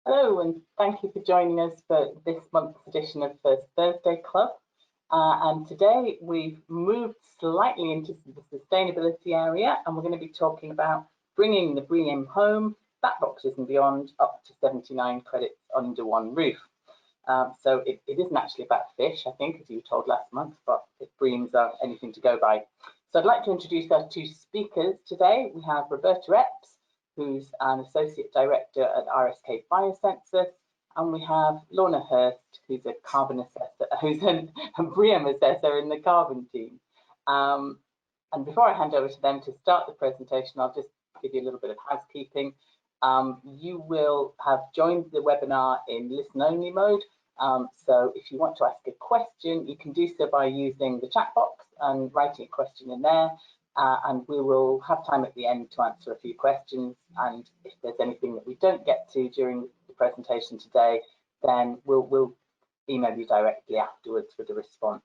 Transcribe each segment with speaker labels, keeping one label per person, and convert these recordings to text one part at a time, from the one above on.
Speaker 1: Hello, and thank you for joining us for this month's edition of First Thursday Club. And today we've moved slightly into the sustainability area, and we're going to be talking about bringing the BREEAM home, bat boxes and beyond, up to 79 credits under one roof. So it isn't actually about fish, I think, as you were told last month, but if BREEAMs are anything to go by. So I'd like to introduce our two speakers today. We have Roberta Epps, who's an Associate Director at RSK Biosensors, and we have Lorna Hurst, who's a carbon assessor, who's a BREEAM assessor in the carbon team. And before I hand over to them to start the presentation, I'll just give you a little bit of housekeeping. You will have joined the webinar in listen-only mode. So if you want to ask a question, you can do so by using the chat box and writing a question in there. And we will have time at the end to answer a few questions. And if there's anything that we don't get to during the presentation today, then we'll email you directly afterwards with a response.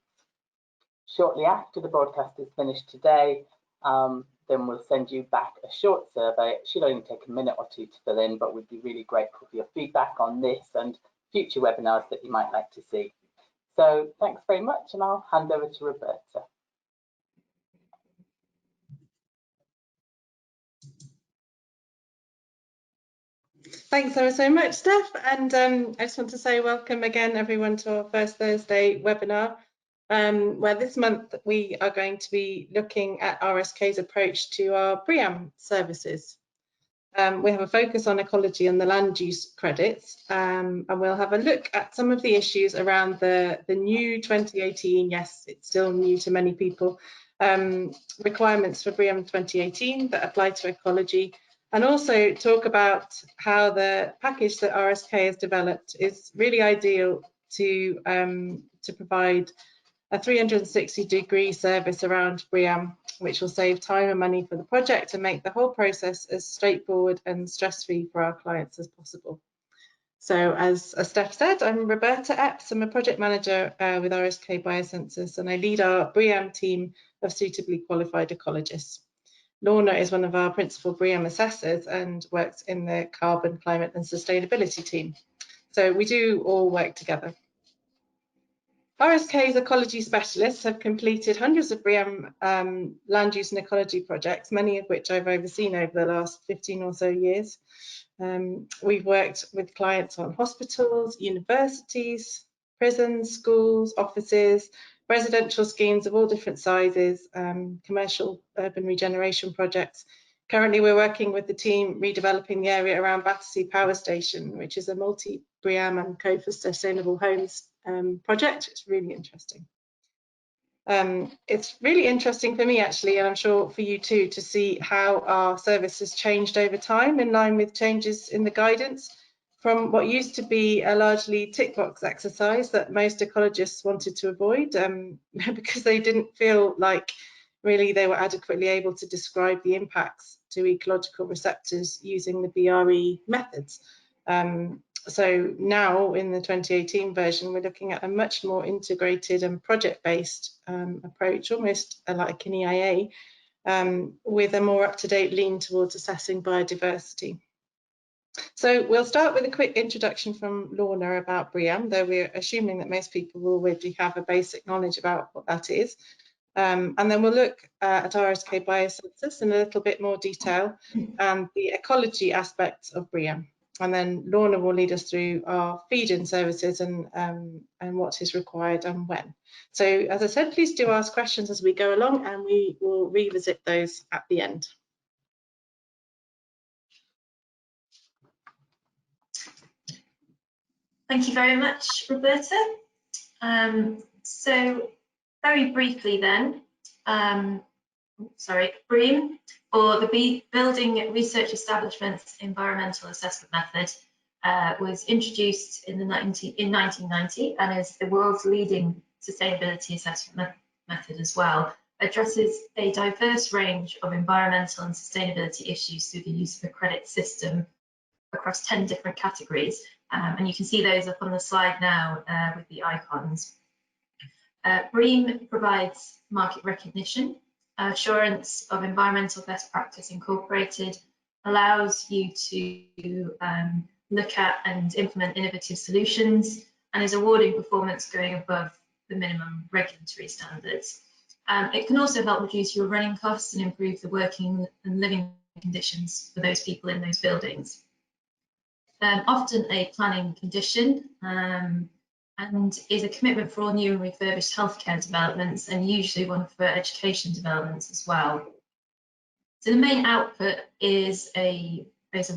Speaker 1: Shortly after the broadcast is finished today, then we'll send you back a short survey. It should only take a minute or two to fill in, but we'd be really grateful for your feedback on this and future webinars that you might like to see. So thanks very much, and I'll hand over to Roberta.
Speaker 2: Thanks ever so much, Steph, and I just want to say welcome again everyone to our First Thursday webinar, where this month we are going to be looking at RSK's approach to our BREEAM services. We have a focus on ecology and the land use credits, and we'll have a look at some of the issues around the new 2018, yes, it's still new to many people, requirements for BREEAM 2018 that apply to ecology, and also talk about how the package that RSK has developed is really ideal to provide a 360-degree service around BREEAM, which will save time and money for the project and make the whole process as straightforward and stress-free for our clients as possible. So as Steph said, I'm Roberta Epps. I'm a project manager with RSK Biosensors, and I lead our BREEAM team of suitably qualified ecologists. Lorna is one of our principal BREEAM assessors and works in the carbon, climate and sustainability team. So we do all work together. RSK's ecology specialists have completed hundreds of BREEAM land use and ecology projects, many of which I've overseen over the last 15 or so years. We've worked with clients on hospitals, universities, prisons, schools, offices, residential schemes of all different sizes, commercial urban regeneration projects. Currently, we're working with the team redeveloping the area around Battersea Power Station, which is a multi-BREEAM and Co for Sustainable Homes project. It's really interesting. It's really interesting for me, actually, and I'm sure for you too, to see how our service has changed over time in line with changes in the guidance from what used to be a largely tick box exercise that most ecologists wanted to avoid because they didn't feel like really they were adequately able to describe the impacts to ecological receptors using the BRE methods. So now in the 2018 version, we're looking at a much more integrated and project-based approach, almost like an EIA, with a more up-to-date lean towards assessing biodiversity. So we'll start with a quick introduction from Lorna about BREEAM, though we're assuming that most people will already have a basic knowledge about what that is. And then we'll look at RSK Biosensors in a little bit more detail and the ecology aspects of BREEAM. And then Lorna will lead us through our feed-in services and what is required and when. So as I said, please do ask questions as we go along, and we will revisit those at the end.
Speaker 3: Thank you very much, Roberta. So very briefly then, BREEAM, or the Building Research Establishments Environmental Assessment Method, was introduced in 1990 and is the world's leading sustainability assessment method as well. Addresses a diverse range of environmental and sustainability issues through the use of a credit system across 10 different categories. And you can see those up on the slide now with the icons. BREEAM provides market recognition, assurance of environmental best practice incorporated, allows you to look at and implement innovative solutions, and is awarding performance going above the minimum regulatory standards. It can also help reduce your running costs and improve the working and living conditions for those people in those buildings. Often a planning condition, and is a commitment for all new and refurbished healthcare developments, and usually one for education developments as well. So the main output is a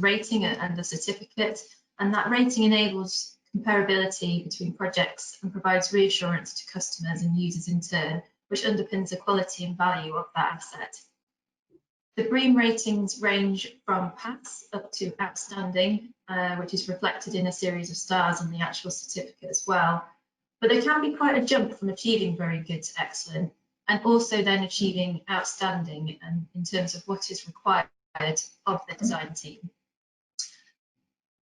Speaker 3: rating and a certificate, and that rating enables comparability between projects and provides reassurance to customers and users in turn, which underpins the quality and value of that asset. The BREEAM ratings range from pass up to outstanding, which is reflected in a series of stars on the actual certificate as well. But there can be quite a jump from achieving very good to excellent, and also then achieving outstanding, and in terms of what is required of the design team.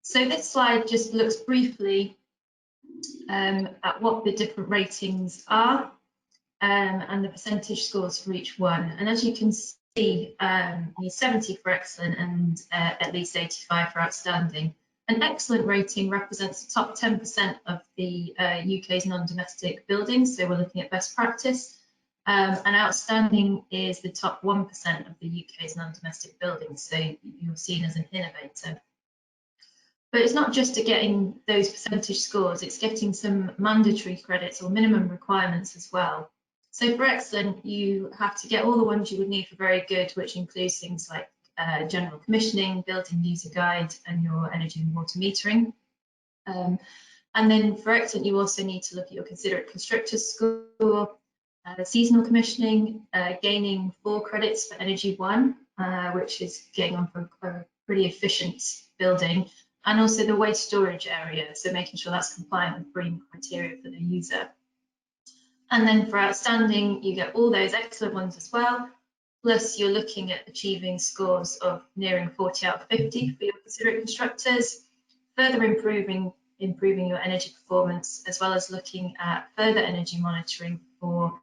Speaker 3: So this slide just looks briefly at what the different ratings are and the percentage scores for each one. And as you can see, 70 for excellent and at least 85 for outstanding. An excellent rating represents the top 10% of the UK's non-domestic buildings, so we're looking at best practice. And outstanding is the top 1% of the UK's non-domestic buildings, so you're seen as an innovator. But it's not just getting those percentage scores, it's getting some mandatory credits or minimum requirements as well. So for excellent, you have to get all the ones you would need for very good, which includes things like general commissioning, building user guide, and your energy and water metering. And then for excellent, you also need to look at your considerate constructors score, seasonal commissioning, gaining 4 credits for Energy 1, which is getting on for a pretty efficient building, and also the waste storage area, so making sure that's compliant with BREEAM criteria for the user. And then for outstanding, you get all those excellent ones as well, plus you're looking at achieving scores of nearing 40 out of 50 for your considerate constructors, further improving your energy performance, as well as looking at further energy monitoring for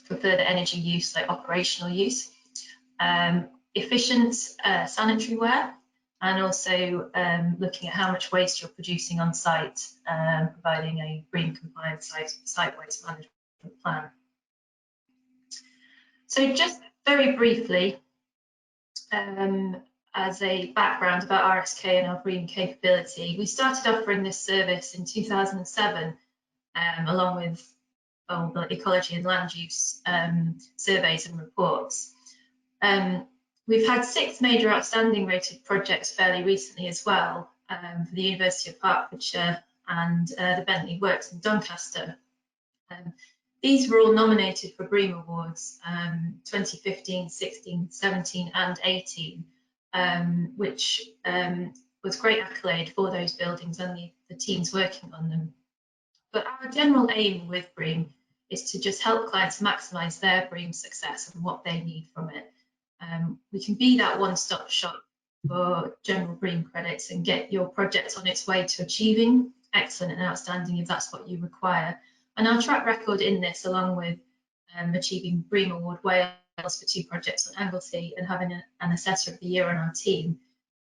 Speaker 3: further energy use, like operational use, efficient sanitary ware, and also looking at how much waste you're producing on site, providing a BREEAM compliant site waste management plan. So just very briefly, as a background about RSK and our BREEAM capability, we started offering this service in 2007, along with the ecology and land use surveys and reports. We've had 6 major outstanding rated projects fairly recently as well, for the University of Hertfordshire and the Bentley Works in Doncaster. These were all nominated for BREEAM Awards 2015, 16, 17 and 18, which was great accolade for those buildings and the teams working on them. But our general aim with BREEAM is to just help clients maximise their BREEAM success and what they need from it. We can be that one-stop shop for general BREEAM credits and get your project on its way to achieving excellent and outstanding if that's what you require. And our track record in this, along with achieving BREEAM Award Wales for 2 projects on Anglesey and having an Assessor of the Year on our team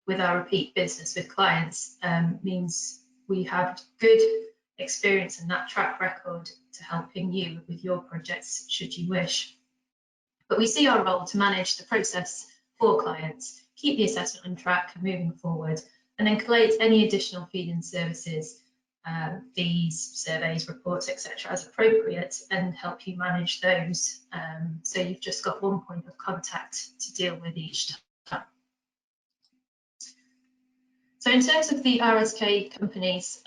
Speaker 3: with our repeat business with clients, means we have good experience in that track record to helping you with your projects should you wish. But we see our role to manage the process for clients, keep the assessment on track and moving forward, and then collate any additional feed-in services, fees, surveys, reports, etc. as appropriate, and help you manage those. So you've just got one point of contact to deal with each time. So in terms of the RSK companies,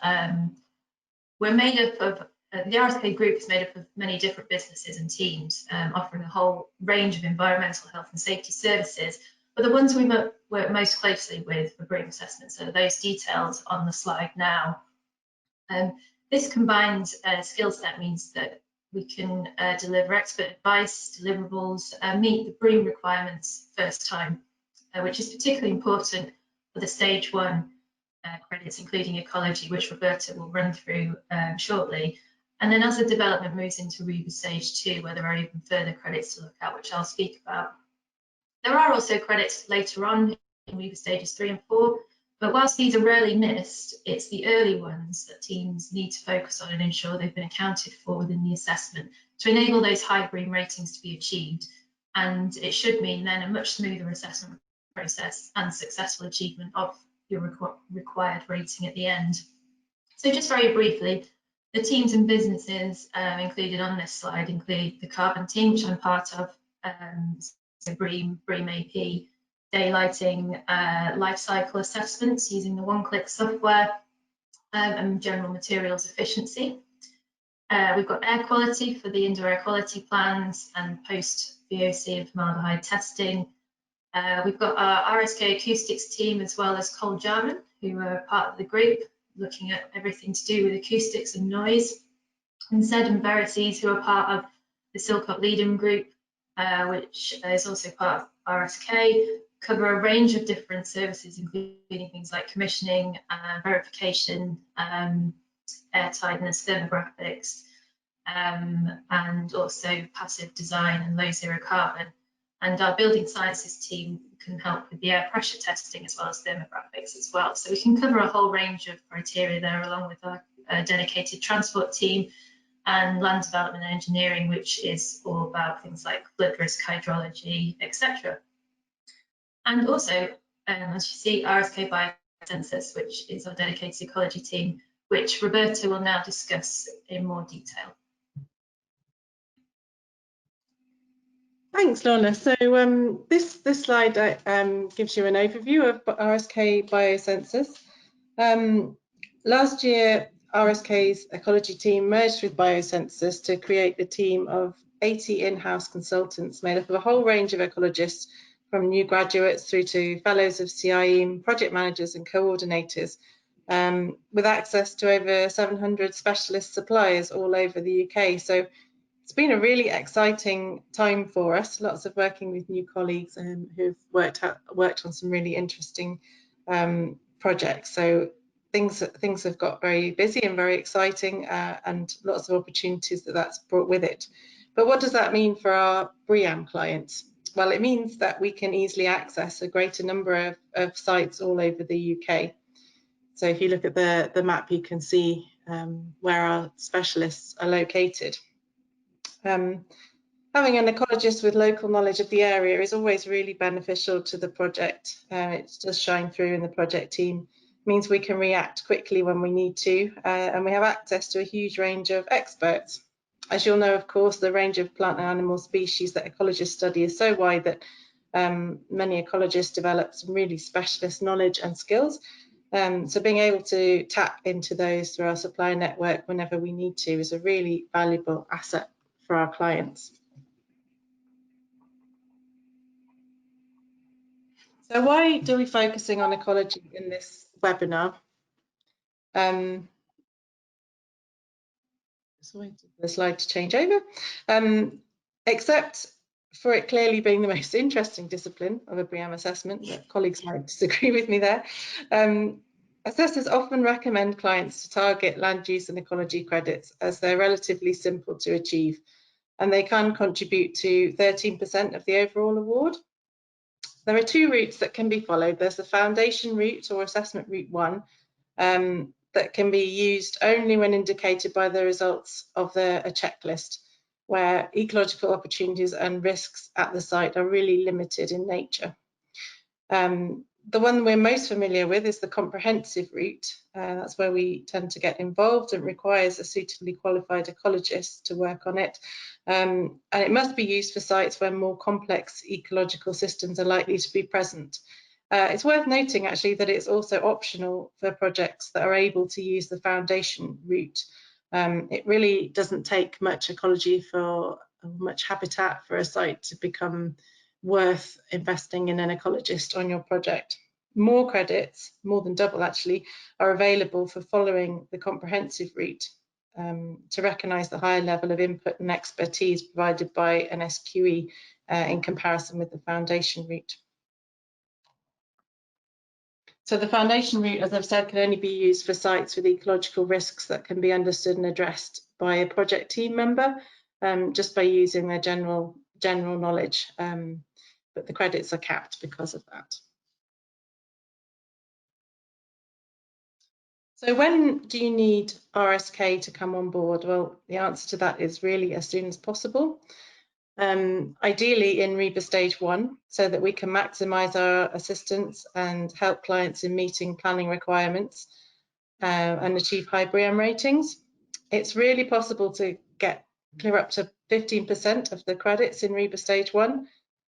Speaker 3: we're made up of the RSK group is made up of many different businesses and teams, offering a whole range of environmental health and safety services. But the ones we work most closely with for BREEAM assessments are those detailed on the slide now. This combined skill set means that we can deliver expert advice, deliverables, meet the BREEAM requirements first time, which is particularly important for the stage 1 credits, including ecology, which Roberta will run through shortly. And then as the development moves into Riva Stage 2, where there are even further credits to look at, which I'll speak about. There are also credits later on in Riva Stages 3 and 4, But whilst these are rarely missed, it's the early ones that teams need to focus on and ensure they've been accounted for within the assessment to enable those high BREEAM ratings to be achieved. And it should mean then a much smoother assessment process and successful achievement of your required rating at the end. So just very briefly, the teams and businesses included on this slide include the carbon team, which I'm part of, so BREEAM AP, daylighting life cycle assessments using the one-click software, and general materials efficiency. We've got air quality for the indoor air quality plans and post-VOC and formaldehyde testing. We've got our RSK acoustics team as well as Cole Jarman, who are part of the group, looking at everything to do with acoustics and noise. And Zed and Verities, who are part of the Silcott Leadham group, which is also part of RSK, cover a range of different services, including things like commissioning, verification, airtightness, thermographics, and also passive design and low zero carbon. And our building sciences team can help with the air pressure testing as well as thermographics as well. So we can cover a whole range of criteria there, along with our dedicated transport team and land development and engineering, which is all about things like flood risk hydrology, etc. And also, as you see, RSK Biosensors, which is our dedicated ecology team, which Roberta will now discuss in more detail.
Speaker 2: Thanks, Lorna. So this slide gives you an overview of RSK Biosensors. Last year, RSK's ecology team merged with Biosensors to create the team of 80 in-house consultants made up of a whole range of ecologists, from new graduates through to fellows of CIEM, project managers and coordinators, with access to over 700 specialist suppliers all over the UK. So it's been a really exciting time for us, lots of working with new colleagues who've worked on some really interesting projects. So things have got very busy and very exciting, and lots of opportunities that's brought with it. But what does that mean for our BREEAM clients? Well, it means that we can easily access a greater number of sites all over the UK. So if you look at the map, you can see where our specialists are located. Having an ecologist with local knowledge of the area is always really beneficial to the project. It does shine through in the project team. It means we can react quickly when we need to, and we have access to a huge range of experts. As you'll know, of course, the range of plant and animal species that ecologists study is so wide that many ecologists develop some really specialist knowledge and skills. So being able to tap into those through our supply network whenever we need to is a really valuable asset for our clients. So why are we focusing on ecology in this webinar? Just waiting for the slide to change over. Except for it clearly being the most interesting discipline of a BREEAM assessment, that colleagues might disagree with me there. Assessors often recommend clients to target land use and ecology credits as they're relatively simple to achieve, and they can contribute to 13% of the overall award. There are two routes that can be followed. There's the foundation route, or assessment route 1, that can be used only when indicated by the results of a checklist, where ecological opportunities and risks at the site are really limited in nature. The one we're most familiar with is the comprehensive route. That's where we tend to get involved, and requires a suitably qualified ecologist to work on it. And it must be used for sites where more complex ecological systems are likely to be present. It's worth noting actually that it's also optional for projects that are able to use the foundation route. It really doesn't take much ecology for much habitat for a site to become worth investing in an ecologist on your project. More credits, more than double actually, are available for following the comprehensive route to recognise the higher level of input and expertise provided by an SQE in comparison with the foundation route. So the foundation route, as I've said, can only be used for sites with ecological risks that can be understood and addressed by a project team member, just by using their general knowledge, but the credits are capped because of that. So when do you need RSK to come on board? Well, the answer to that is really as soon as possible. Ideally in Riva Stage 1, so that we can maximise our assistance and help clients in meeting planning requirements and achieve high BREEAM ratings. It's really possible to clear up to 15% of the credits in Riva Stage 1.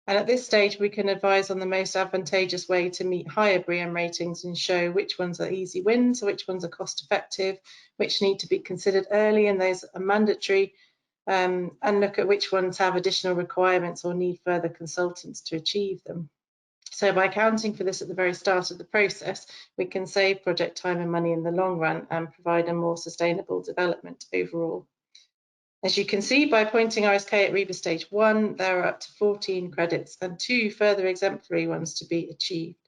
Speaker 2: And at this stage, we can advise on the most advantageous way to meet higher BREEAM ratings and show which ones are easy wins, which ones are cost effective, which need to be considered early and those are mandatory, and look at which ones have additional requirements or need further consultants to achieve them. So by accounting for this at the very start of the process, we can save project time and money in the long run and provide a more sustainable development overall. As you can see, by appointing RSK at Riva Stage 1, there are up to 14 credits and 2 further exemplary ones to be achieved.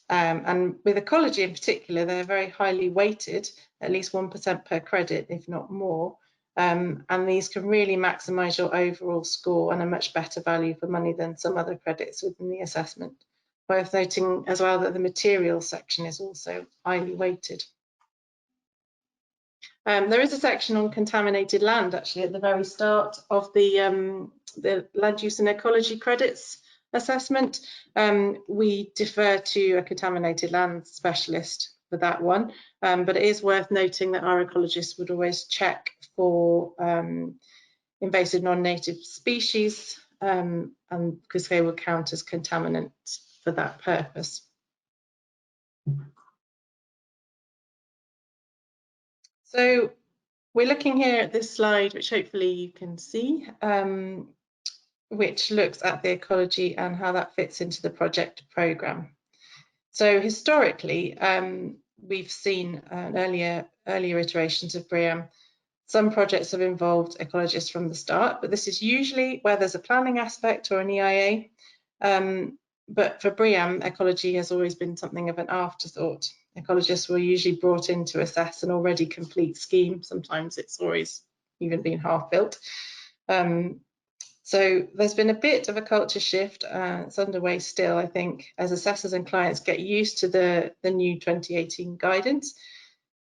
Speaker 2: And with ecology in particular, they're very highly weighted, at least 1% per credit, if not more. And these can really maximise your overall score and a much better value for money than some other credits within the assessment. Worth noting as well that the materials section is also highly weighted. There is a section on contaminated land actually at the very start of the land use and ecology credits assessment. We defer to a contaminated land specialist for that one, but it is worth noting that our ecologists would always check for invasive non-native species, and because they will count as contaminants for that purpose. So we're looking here at this slide, which hopefully you can see, which looks at the ecology and how that fits into the project programme. So historically, we've seen earlier iterations of BREEAM. Some projects have involved ecologists from the start, but this is usually where there's a planning aspect or an EIA. But for BREEAM, ecology has always been something of an afterthought. Ecologists were usually brought in to assess an already complete scheme. Sometimes it's always even been half built. So there's been a bit of a culture shift. It's underway still, I think, as assessors and clients get used to the new 2018 guidance.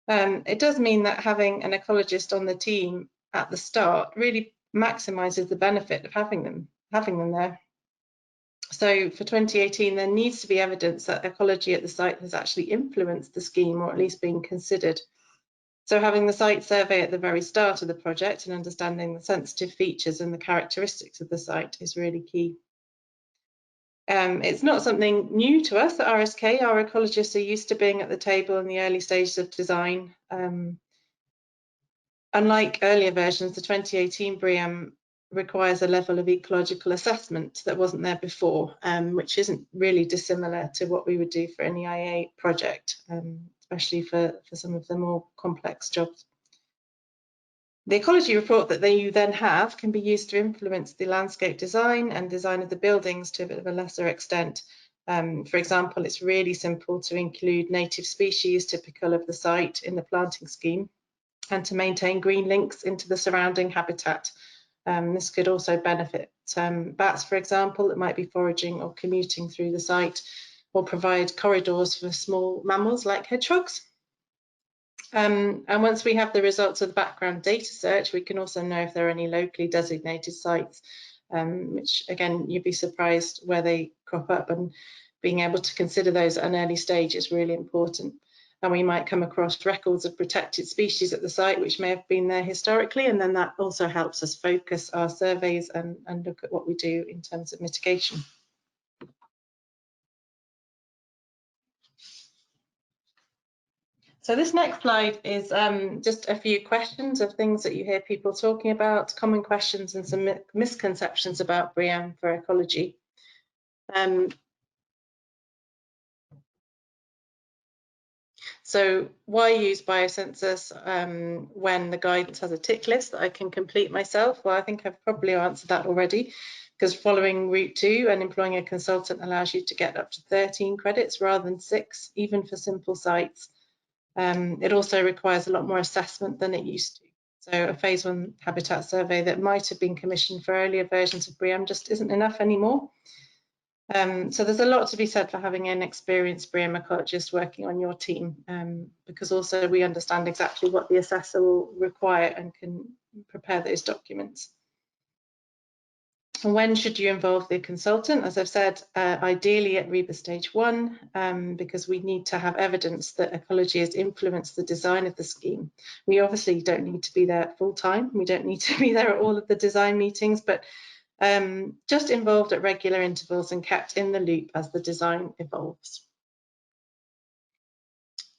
Speaker 2: It does mean that having an ecologist on the team at the start really maximises the benefit of having them there. So for 2018, there needs to be evidence that ecology at the site has actually influenced the scheme, or at least been considered. So having the site survey at the very start of the project and understanding the sensitive features and the characteristics of the site is really key. It's not something new to us at RSK. Our ecologists are used to being at the table in the early stages of design. Unlike earlier versions, the 2018 BREEAM requires a level of ecological assessment that wasn't there before, which isn't really dissimilar to what we would do for an EIA project, especially for some of the more complex jobs. The ecology report that you then have can be used to influence the landscape design and design of the buildings to a bit of a lesser extent. For example, it's really simple to include native species typical of the site in the planting scheme and to maintain green links into the surrounding habitat. This could also benefit bats, for example, that might be foraging or commuting through the site, or provide corridors for small mammals like hedgehogs. And once we have the results of the background data search, we can also know if there are any locally designated sites, which again, you'd be surprised where they crop up, and being able to consider those at an early stage is really important. And we might come across records of protected species at the site which may have been there historically, and then that also helps us focus our surveys and look at what we do in terms of mitigation. So this next slide is just a few questions of things that you hear people talking about, common questions and some misconceptions about BREEAM for ecology. So why use biosensors when the guidance has a tick list that I can complete myself? Well, I think I've probably answered that already, because following route 2 and employing a consultant allows you to get up to 13 credits rather than 6, even for simple sites. It also requires a lot more assessment than it used to. So a phase 1 habitat survey that might have been commissioned for earlier versions of BREEAM just isn't enough anymore. So there's a lot to be said for having an experienced BREEAM ecologist working on your team, because also we understand exactly what the assessor will require and can prepare those documents. And when should you involve the consultant? As I've said, ideally at Riva Stage 1, because we need to have evidence that ecology has influenced the design of the scheme. We obviously don't need to be there full time. We don't need to be there at all of the design meetings, but just involved at regular intervals and kept in the loop as the design evolves.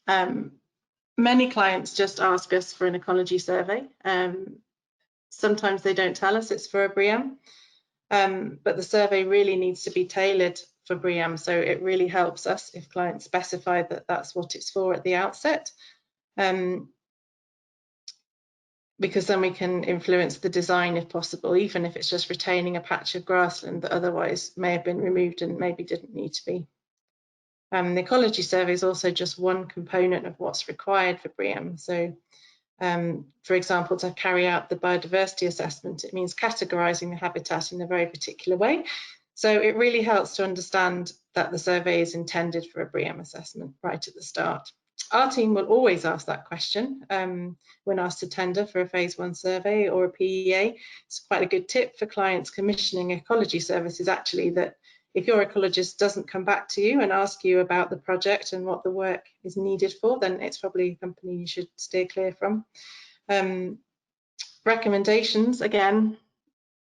Speaker 2: Many clients just ask us for an ecology survey. Sometimes they don't tell us it's for a BREEAM, but the survey really needs to be tailored for BREEAM, so it really helps us if clients specify that that's what it's for at the outset. Because then we can influence the design if possible, even if it's just retaining a patch of grassland that otherwise may have been removed and maybe didn't need to be. The ecology survey is also just one component of what's required for BREEAM. So, for example, to carry out the biodiversity assessment, it means categorising the habitat in a very particular way. So it really helps to understand that the survey is intended for a BREEAM assessment right at the start. Our team will always ask that question when asked to tender for a phase 1 survey or a PEA. It's quite a good tip for clients commissioning ecology services, actually, that if your ecologist doesn't come back to you and ask you about the project and what the work is needed for, then it's probably a company you should steer clear from. Recommendations, again,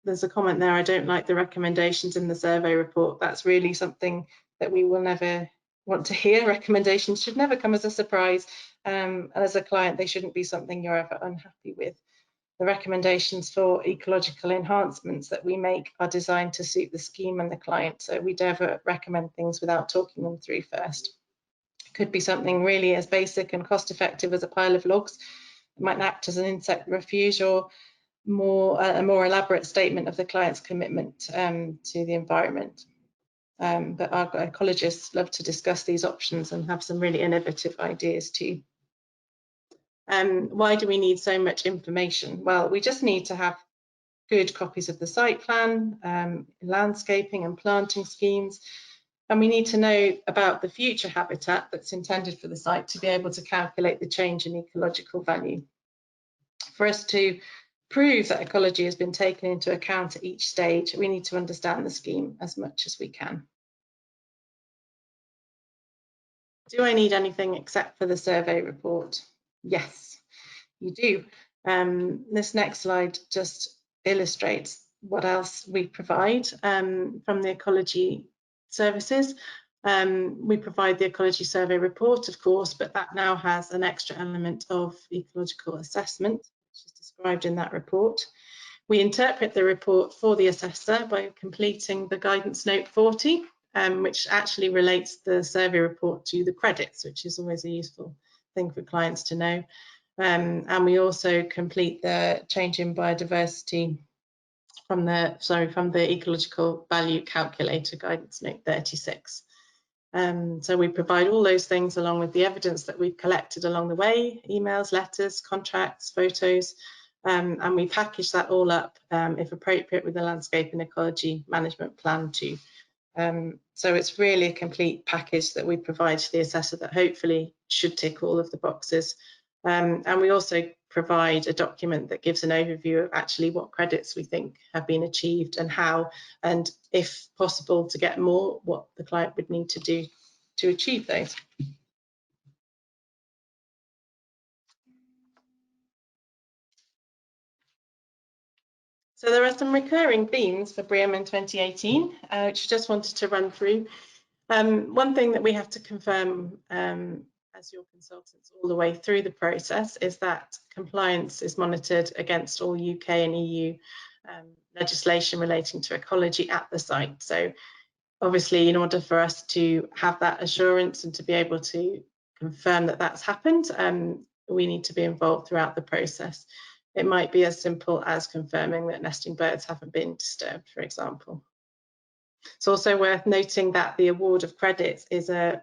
Speaker 2: there's a comment there, I don't like the recommendations in the survey report. That's really something that we will never want to hear. Recommendations should never come as a surprise, and as a client they shouldn't be something you're ever unhappy with. The recommendations for ecological enhancements that we make are designed to suit the scheme and the client, so we never recommend things without talking them through first. It could be something really as basic and cost effective as a pile of logs. It might act as an insect refuge, or a more elaborate statement of the client's commitment to the environment. But our ecologists love to discuss these options and have some really innovative ideas too. Why do we need so much information? Well, we just need to have good copies of the site plan, landscaping and planting schemes, and we need to know about the future habitat that's intended for the site to be able to calculate the change in ecological value. For us to prove that ecology has been taken into account at each stage, we need to understand the scheme as much as we can. Do I need anything except for the survey report? Yes, you do. This next slide just illustrates what else we provide from the ecology services. We provide the ecology survey report, of course, but that now has an extra element of ecological assessment, which is described in that report. We interpret the report for the assessor by completing the guidance note 40, which actually relates the survey report to the credits, which is always a useful thing for clients to know. And we also complete the change in biodiversity from the ecological value calculator, guidance note 36. So we provide all those things along with the evidence that we've collected along the way, emails, letters, contracts, photos, and we package that all up, if appropriate, with the landscape and ecology management plan too. So it's really a complete package that we provide to the assessor that hopefully should tick all of the boxes. And we also provide a document that gives an overview of actually what credits we think have been achieved and how, and if possible to get more, what the client would need to do to achieve those. So there are some recurring themes for BREEAM in 2018, which I just wanted to run through. One thing that we have to confirm as your consultants all the way through the process is that compliance is monitored against all UK and EU legislation relating to ecology at the site. So obviously, in order for us to have that assurance and to be able to confirm that that's happened, we need to be involved throughout the process. It might be as simple as confirming that nesting birds haven't been disturbed, for example. It's also worth noting that the award of credits is a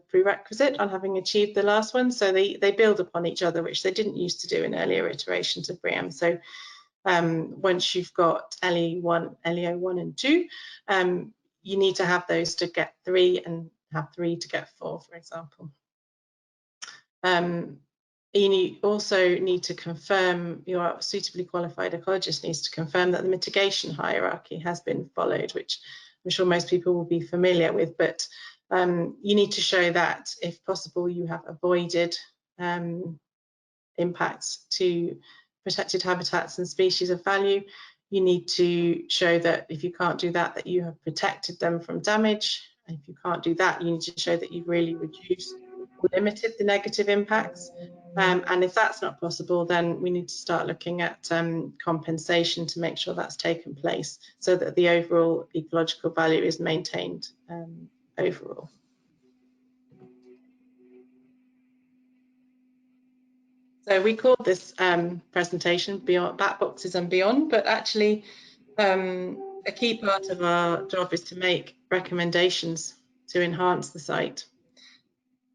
Speaker 2: prerequisite on having achieved the last one, so they build upon each other, which they didn't used to do in earlier iterations of BREEAM. So once you've got LE1 and 2, you need to have those to get 3 and have 3 to get 4, for example. You also need to confirm, your suitably qualified ecologist needs to confirm that the mitigation hierarchy has been followed, which I'm sure most people will be familiar with, but you need to show that, if possible, you have avoided impacts to protected habitats and species of value. You need to show that if you can't do that, that you have protected them from damage. And if you can't do that, you need to show that you've really reduced or limited the negative impacts. And if that's not possible, then we need to start looking at compensation to make sure that's taken place, so that the overall ecological value is maintained overall. So we called this presentation Beyond Bat Boxes and Beyond, but actually a key part of our job is to make recommendations to enhance the site.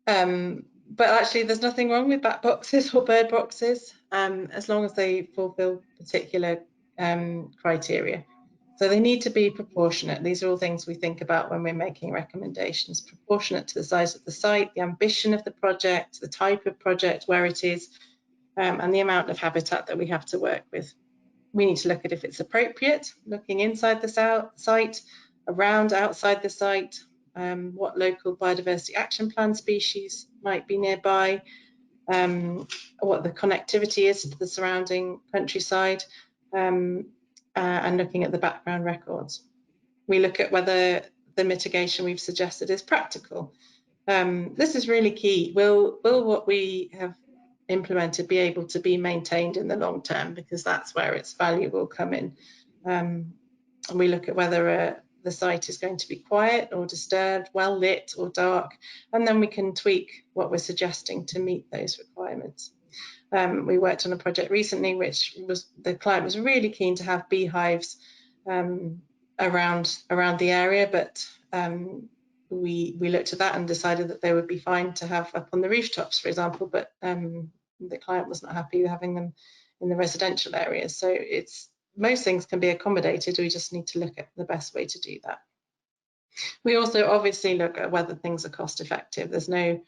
Speaker 2: But actually there's nothing wrong with bat boxes or bird boxes as long as they fulfill particular criteria. So they need to be proportionate. These are all things we think about when we're making recommendations. Proportionate to the size of the site, the ambition of the project, the type of project, where it is, and the amount of habitat that we have to work with. We need to look at if it's appropriate, looking inside the site, around, outside the site, what local biodiversity action plan species might be nearby, what the connectivity is to the surrounding countryside, and looking at the background records. We look at whether the mitigation we've suggested is practical. This is really key. Will what we have implemented be able to be maintained in the long term, because that's where its value will come in. And we look at whether the site is going to be quiet or disturbed, well lit or dark, and then we can tweak what we're suggesting to meet those requirements. We worked on a project recently which was, the client was really keen to have beehives around the area, but we looked at that and decided that they would be fine to have up on the rooftops, for example, but the client was not happy with having them in the residential areas. So most things can be accommodated. We just need to look at the best way to do that. We also obviously look at whether things are cost effective. There's no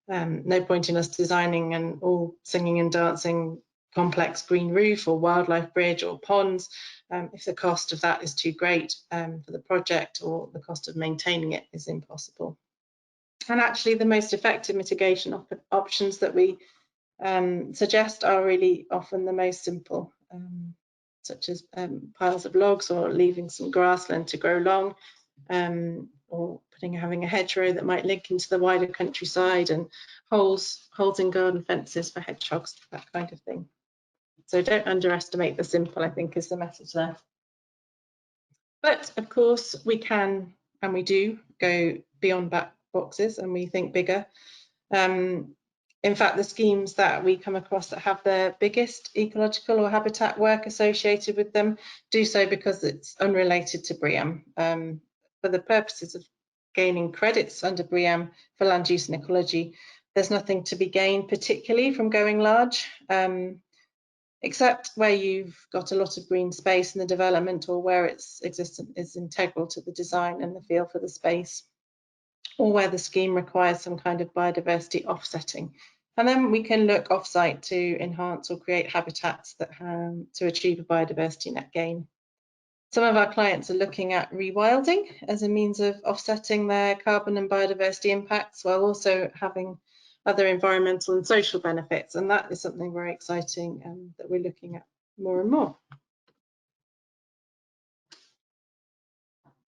Speaker 2: point in us designing and all singing and dancing complex green roof or wildlife bridge or ponds if the cost of that is too great for the project, or the cost of maintaining it is impossible. And actually the most effective mitigation options that we suggest are really often the most simple, such as piles of logs, or leaving some grassland to grow long, or having a hedgerow that might link into the wider countryside, and holes in garden fences for hedgehogs, that kind of thing. So don't underestimate the simple, I think, is the message there. But of course we can, and we do, go beyond bat boxes, and we think bigger. In fact, the schemes that we come across that have the biggest ecological or habitat work associated with them do so because it's unrelated to BREEAM. For the purposes of gaining credits under BREEAM for land use and ecology, there's nothing to be gained particularly from going large, except where you've got a lot of green space in the development, or where its existence is integral to the design and the feel for the space, or where the scheme requires some kind of biodiversity offsetting. And then we can look off-site to enhance or create habitats that to achieve a biodiversity net gain. Some of our clients are looking at rewilding as a means of offsetting their carbon and biodiversity impacts, while also having other environmental and social benefits. And that is something very exciting that we're looking at more and more.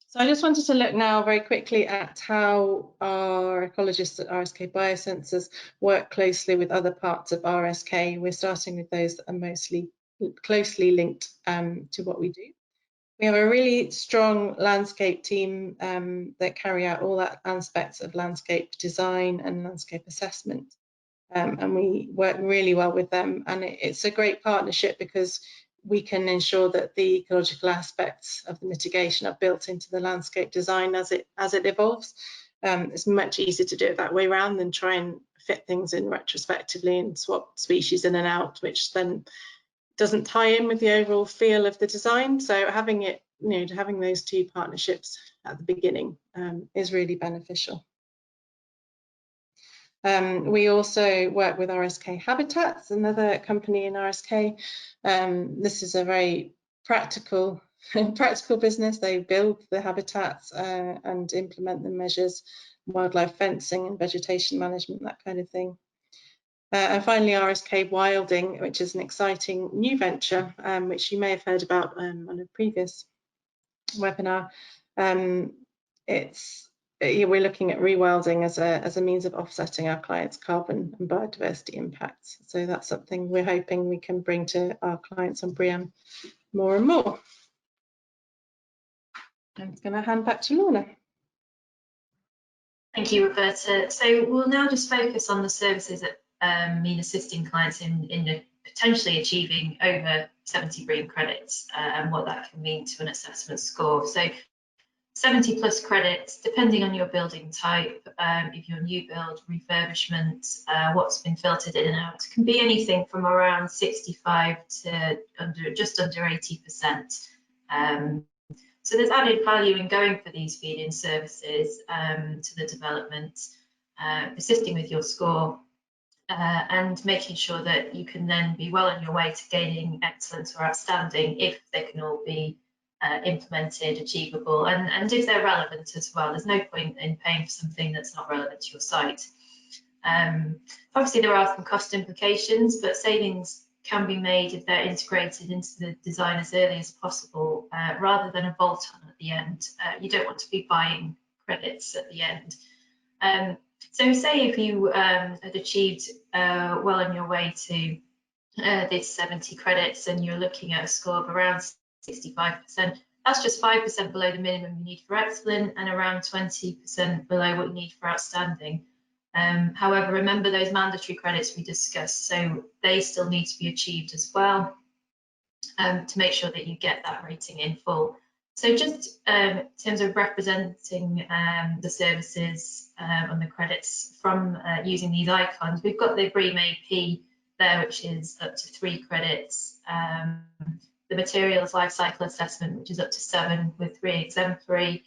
Speaker 2: So I just wanted to look now very quickly at how our ecologists at RSK Biosensors work closely with other parts of RSK. We're starting with those that are mostly closely linked to what we do. We have a really strong landscape team that carry out all that aspects of landscape design and landscape assessment. And we work really well with them, and it's a great partnership because we can ensure that the ecological aspects of the mitigation are built into the landscape design as it evolves. It's much easier to do it that way around than try and fit things in retrospectively and swap species in and out, which then doesn't tie in with the overall feel of the design. So having it having those two partnerships at the beginning is really beneficial. We also work with RSK Habitats, another company in RSK. This is a very practical business. They build the habitats and implement the measures, wildlife fencing and vegetation management, that kind of thing. And finally, RSK Wilding, which is an exciting new venture, which you may have heard about on a previous webinar. We're looking at rewilding as a means of offsetting our clients' carbon and biodiversity impacts. So that's something we're hoping we can bring to our clients on BREEAM more and more. I'm going to hand back to Lorna.
Speaker 3: Thank you, Roberta. So we'll now just focus on the services that mean assisting clients in potentially achieving over 70 BREEAM credits and what that can mean to an assessment score. So 70 plus credits, depending on your building type, if you're new build, refurbishment, what's been filtered in and out, can be anything from around 65 to just under 80%. So there's added value in going for these feed-in services to the development, assisting with your score, and making sure that you can then be well on your way to gaining excellence or outstanding if they can all be implemented, achievable, and if they're relevant as well. There's no point in paying for something that's not relevant to your site. Obviously, there are some cost implications, but savings can be made if they're integrated into the design as early as possible, rather than a bolt-on at the end. You don't want to be buying credits at the end. So say if you had achieved well on your way to this 70 credits and you're looking at a score of around 65%, that's just 5% below the minimum you need for excellent and around 20% below what you need for outstanding. However, remember those mandatory credits we discussed, so they still need to be achieved as well to make sure that you get that rating in full. So just in terms of representing the services and the credits from using these icons, we've got the BREEAM AP there, which is up to 3 credits. The materials lifecycle assessment, which is up to 7 with 3 exemplary.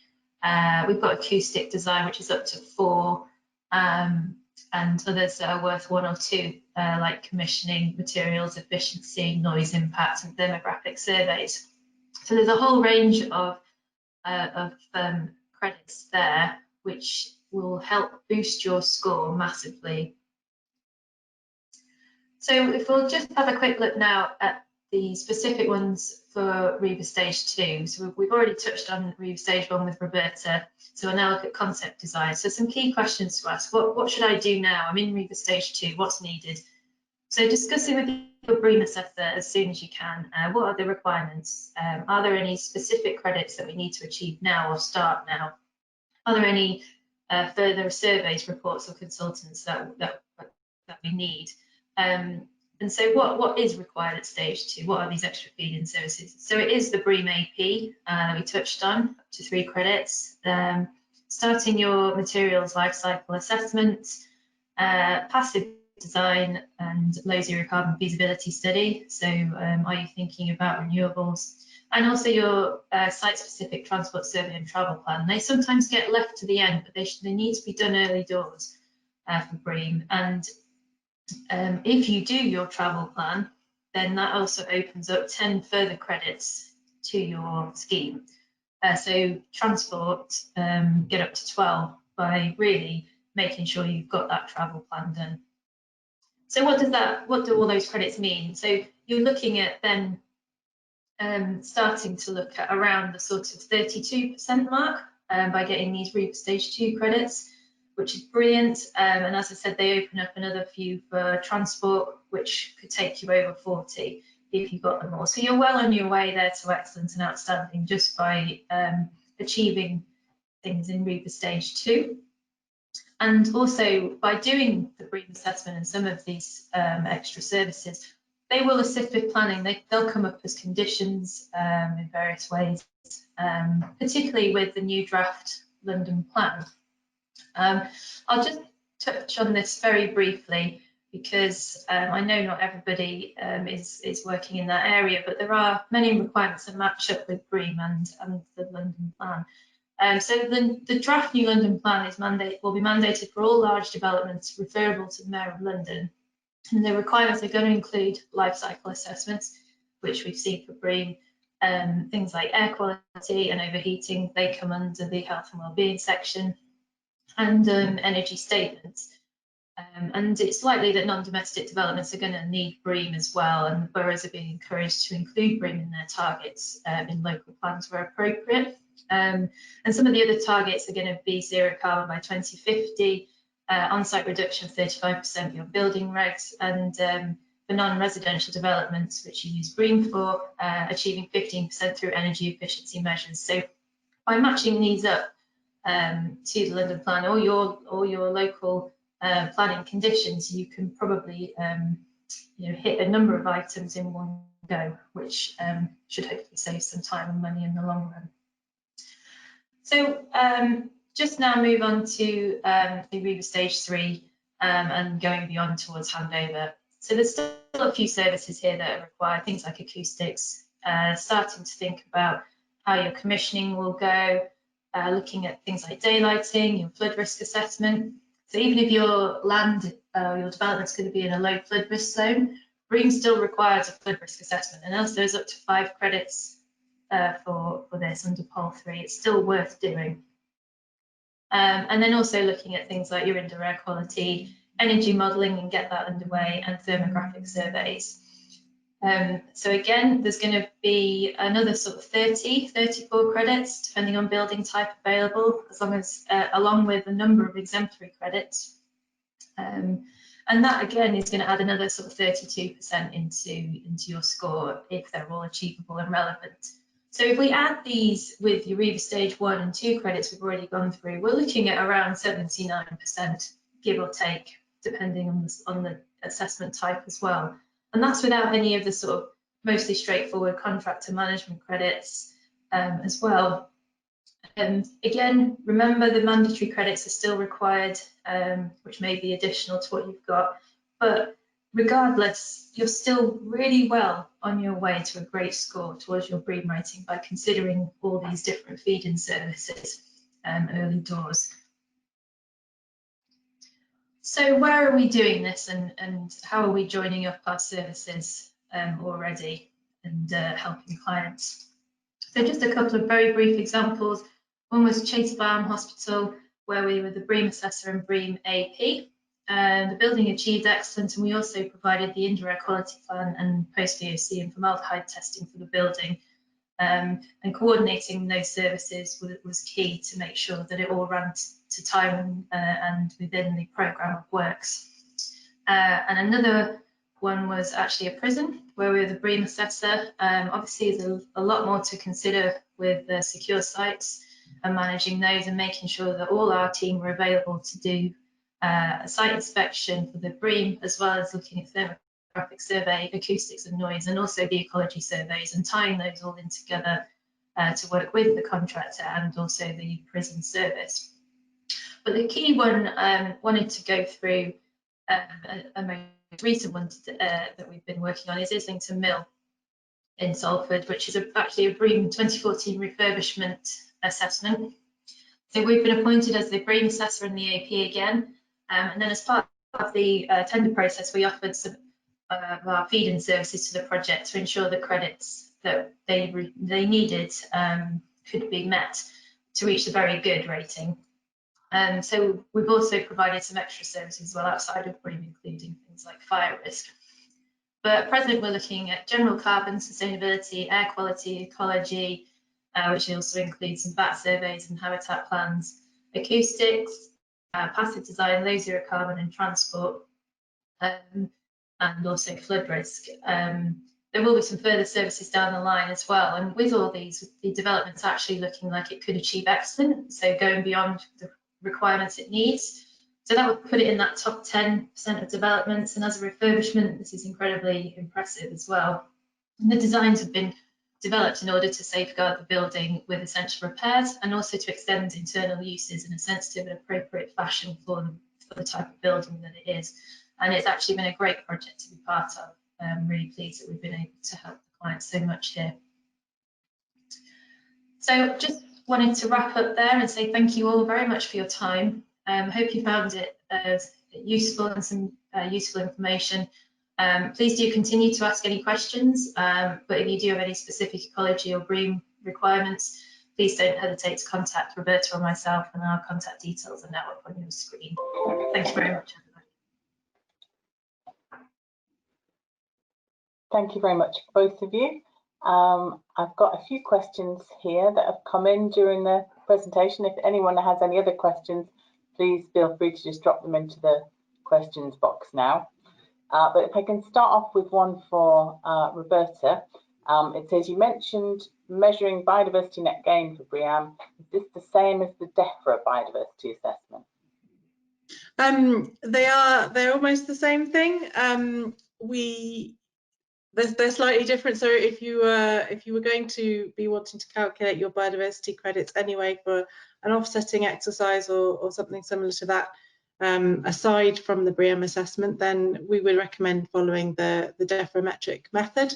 Speaker 3: We've got acoustic design, which is up to 4, and others that are worth 1 or 2, like commissioning, materials efficiency, noise impact, and demographic surveys. So there's a whole range of credits there, which will help boost your score massively. So if we'll just have a quick look now at the specific ones for Riva Stage 2. So we've already touched on Riva Stage 1 with Roberta. So we'll now look at concept design. So some key questions to ask. What should I do now? I'm in Riva Stage 2. What's needed? So discussing with your BREEAM assessor as soon as you can. What are the requirements? Are there any specific credits that we need to achieve now or start now? Are there any further surveys, reports, or consultants that we need? And so what is required at stage 2? What are these extra feed-in services? So it is the BREEAM AP that we touched on, up to 3 credits. Starting your materials lifecycle assessment, passive design and low zero carbon feasibility study. So are you thinking about renewables? And also your site-specific transport survey and travel plan. They sometimes get left to the end, but they need to be done early doors for BREEAM. And if you do your travel plan, then that also opens up 10 further credits to your scheme. So transport, get up to 12 by really making sure you've got that travel plan done. So what do all those credits mean? So you're looking at then starting to look at around the sort of 32% mark by getting these Riva Stage 2 credits, which is brilliant. And as I said, they open up another few for transport, which could take you over 40 if you got them all. So you're well on your way there to excellent and outstanding just by achieving things in Riva Stage 2. And also by doing the BREEAM assessment and some of these extra services, they will assist with planning. They'll come up as conditions in various ways, particularly with the new draft London plan. I'll just touch on this very briefly because I know not everybody is working in that area, but there are many requirements that match up with BREEAM and the London Plan. So the draft New London Plan will be mandated for all large developments referable to the Mayor of London. And the requirements are going to include life cycle assessments, which we've seen for BREEAM. Things like air quality and overheating, they come under the health and wellbeing section, and energy statements. And it's likely that non-domestic developments are going to need BREEAM as well, and the boroughs are being encouraged to include BREEAM in their targets in local plans where appropriate. And some of the other targets are going to be zero carbon by 2050, on-site reduction of 35% beyond building regs, and for non-residential developments, which you use BREEAM for, achieving 15% through energy efficiency measures. So by matching these up to the London Plan or your local planning conditions, you can probably hit a number of items in one go, which should hopefully save some time and money in the long run. So just now move on to the Riva Stage 3 and going beyond towards handover. So there's still a few services here that require things like acoustics, starting to think about how your commissioning will go, looking at things like daylighting, your flood risk assessment. So even if your land, your development's going to be in a low flood risk zone, BREEAM still requires a flood risk assessment, and as there's up to 5 credits for this under Pole 3, it's still worth doing. And then also looking at things like your indoor air quality, energy modelling, and get that underway, and thermographic surveys. So again, there's going to be another sort of 34 credits, depending on building type available, as long as along with a number of exemplary credits. And that again is going to add another sort of 32% into your score if they're all achievable and relevant. So if we add these with your Riva Stage 1 and 2 credits we've already gone through, we're looking at around 79%, give or take, depending on the assessment type as well. And that's without any of the sort of mostly straightforward contractor management credits as well. And again, remember the mandatory credits are still required, which may be additional to what you've got. But regardless, you're still really well on your way to a great score towards your BREEAM rating by considering all these different feed-in services early doors. So where are we doing this, and how are we joining up our services already and helping clients? So just a couple of very brief examples. One was Chase Farm Hospital, where we were the BREEAM assessor and BREEAM AP. The building achieved excellence, and we also provided the indoor air quality plan and post-VOC and formaldehyde testing for the building. And coordinating those services was key to make sure that it all ran to time and within the programme of works. And another one was actually a prison, where we were the BREEAM assessor. Obviously, there's a lot more to consider with secure sites and managing those, and making sure that all our team were available to do a site inspection for the BREEAM, as well as looking at thermographic survey, acoustics and noise, and also the ecology surveys, and tying those all in together to work with the contractor and also the prison service. But the key one wanted to go through, a most recent one that we've been working on is Islington Mill in Salford, which is actually a BREEAM 2014 refurbishment assessment. So we've been appointed as the BREEAM assessor and the AP again, and then as part of the tender process, we offered some of our feed-in services to the project to ensure the credits that they needed could be met to reach the very good rating. So we've also provided some extra services as well outside of BREEAM, including things like fire risk. But at present, we're looking at general carbon, sustainability, air quality, ecology, which also includes some bat surveys and habitat plans, acoustics, passive design, low zero carbon and transport, and also flood risk. There will be some further services down the line as well. And with all these, the development's actually looking like it could achieve excellence, so going beyond the requirements it needs. So that would put it in that top 10% of developments. And as a refurbishment, this is incredibly impressive as well. And the designs have been developed in order to safeguard the building with essential repairs, and also to extend internal uses in a sensitive and appropriate fashion for for the type of building that it is. And it's actually been a great project to be part of. I'm really pleased that we've been able to help the clients so much here. So just wanted to wrap up there and say thank you all very much for your time. Hope you found it useful and some useful information. Please do continue to ask any questions, but if you do have any specific ecology or BREEAM requirements, please don't hesitate to contact Roberta or myself, and our contact details are now up on your screen. Thank you very much, everybody.
Speaker 1: Thank you very much, both of you. I've got a few questions here that have come in during the presentation. If anyone has any other questions, please feel free to just drop them into the questions box now. But if I can start off with one for Roberta. It says, you mentioned measuring biodiversity net gain for BREEAM. Is this the same as the DEFRA biodiversity assessment?
Speaker 2: They're almost the same thing. They're slightly different. So if you were going to be wanting to calculate your biodiversity credits anyway for an offsetting exercise or something similar to that, aside from the BREEAM assessment, then we would recommend following the DEFRA metric method.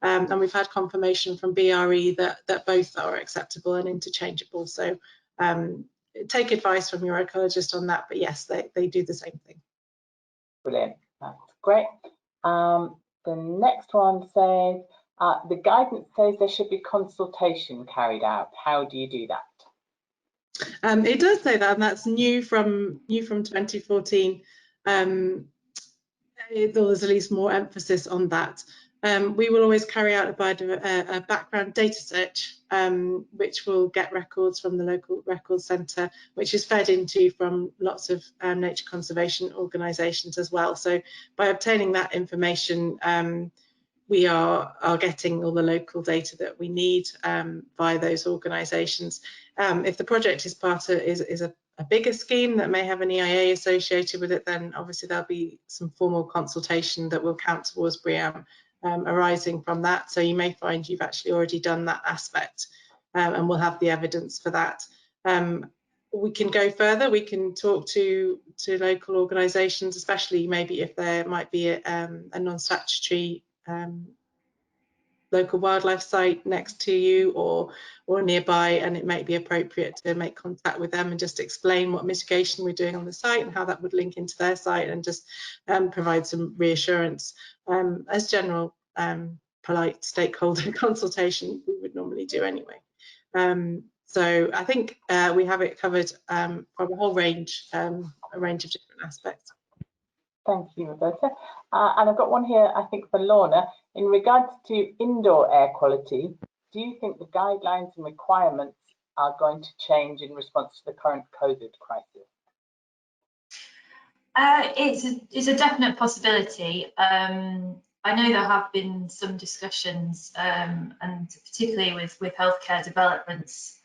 Speaker 2: And we've had confirmation from BRE that both are acceptable and interchangeable. So take advice from your ecologist on that, but yes, they do the same thing.
Speaker 1: Brilliant, that's great. The next one says, the guidance says there should be consultation carried out. How do you do that?
Speaker 2: It does say that, and that's new from 2014. There's at least more emphasis on that. We will always carry out a background data search, which will get records from the local records centre, which is fed into from lots of nature conservation organisations as well. So by obtaining that information, we are getting all the local data that we need via those organisations. If the project is a bigger scheme that may have an EIA associated with it, then obviously there'll be some formal consultation that will count towards BREEAM arising from that. So you may find you've actually already done that aspect, and we'll have the evidence for that. We can go further. We can talk to local organisations, especially maybe if there might be a non-statutory local wildlife site next to you or nearby, and it might be appropriate to make contact with them and just explain what mitigation we're doing on the site and how that would link into their site, and just provide some reassurance as general polite stakeholder consultation we would normally do anyway. So I think we have it covered from a whole range of different aspects.
Speaker 1: Thank you, Roberta. And I've got one here, I think, for Lorna. In regards to indoor air quality, do you think the guidelines and requirements are going to change in response to the current COVID crisis?
Speaker 3: It's a definite possibility. I know there have been some discussions, and particularly with healthcare developments,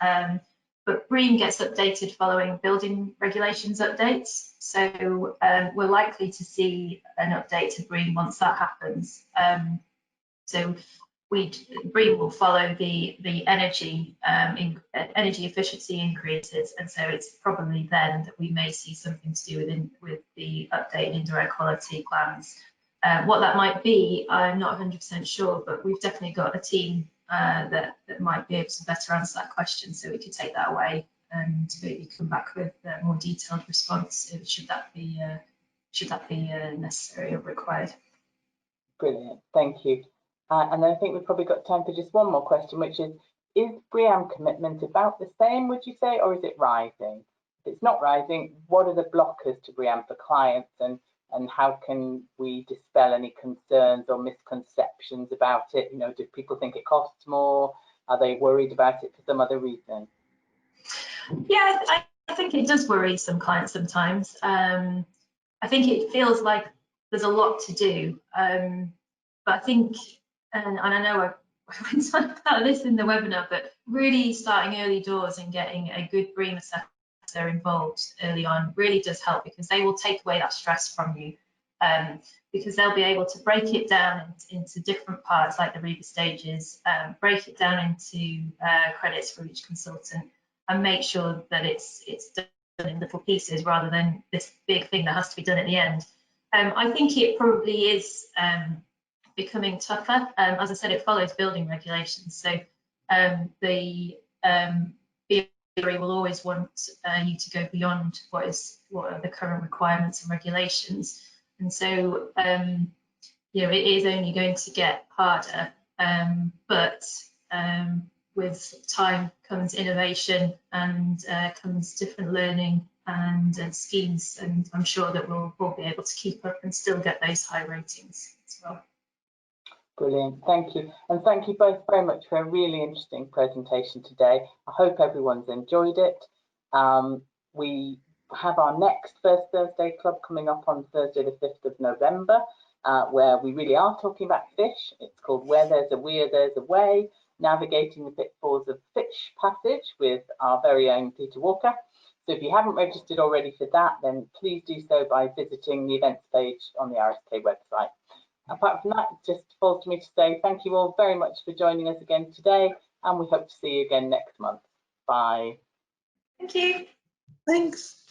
Speaker 3: but BREEAM gets updated following building regulations updates. So we're likely to see an update to BREEAM once that happens. So BREEAM will follow the energy efficiency increases, and so it's probably then that we may see something to do with the updated indoor air quality plans. What that might be, I'm not 100% sure, but we've definitely got a team that might be able to better answer that question, so we could take that away and maybe come back with a more detailed response should that be necessary or required.
Speaker 1: Brilliant, thank you. And then I think we've probably got time for just one more question, which is BREEAM commitment about the same, would you say, or is it rising? If it's not rising, what are the blockers to BREEAM for clients, and how can we dispel any concerns or misconceptions about it? You know, do people think it costs more? Are they worried about it for some other reason?
Speaker 3: Yeah, I think it does worry some clients sometimes. I think it feels like there's a lot to do, but I think, and I know I went on about this in the webinar, but really starting early doors and getting a good BREEAM assessor involved early on really does help, because they will take away that stress from you, because they'll be able to break it down into different parts, like the Riva stages, break it down into credits for each consultant, and make sure that it's in little pieces rather than this big thing that has to be done at the end. I think it probably is becoming tougher. As I said, it follows building regulations. So the BRE will always want you to go beyond what are the current requirements and regulations. And so, you know, it is only going to get harder, but with time comes innovation and comes different learning and schemes, and I'm sure that we'll be able to keep up and still get those high ratings as well.
Speaker 1: Brilliant, thank you. And thank you both very much for a really interesting presentation today. I hope everyone's enjoyed it. We have our next First Thursday Club coming up on Thursday the 5th of November, where we really are talking about fish. It's called Where There's a Weir, There's a Way, Navigating the Pitfalls of Fish Passage with our very own Peter Walker. So if you haven't registered already for that, then please do so by visiting the events page on the RSK website. Apart from that, it just falls to me to say thank you all very much for joining us again today, and we hope to see you again next month. Bye.
Speaker 3: Thank you.
Speaker 2: Thanks.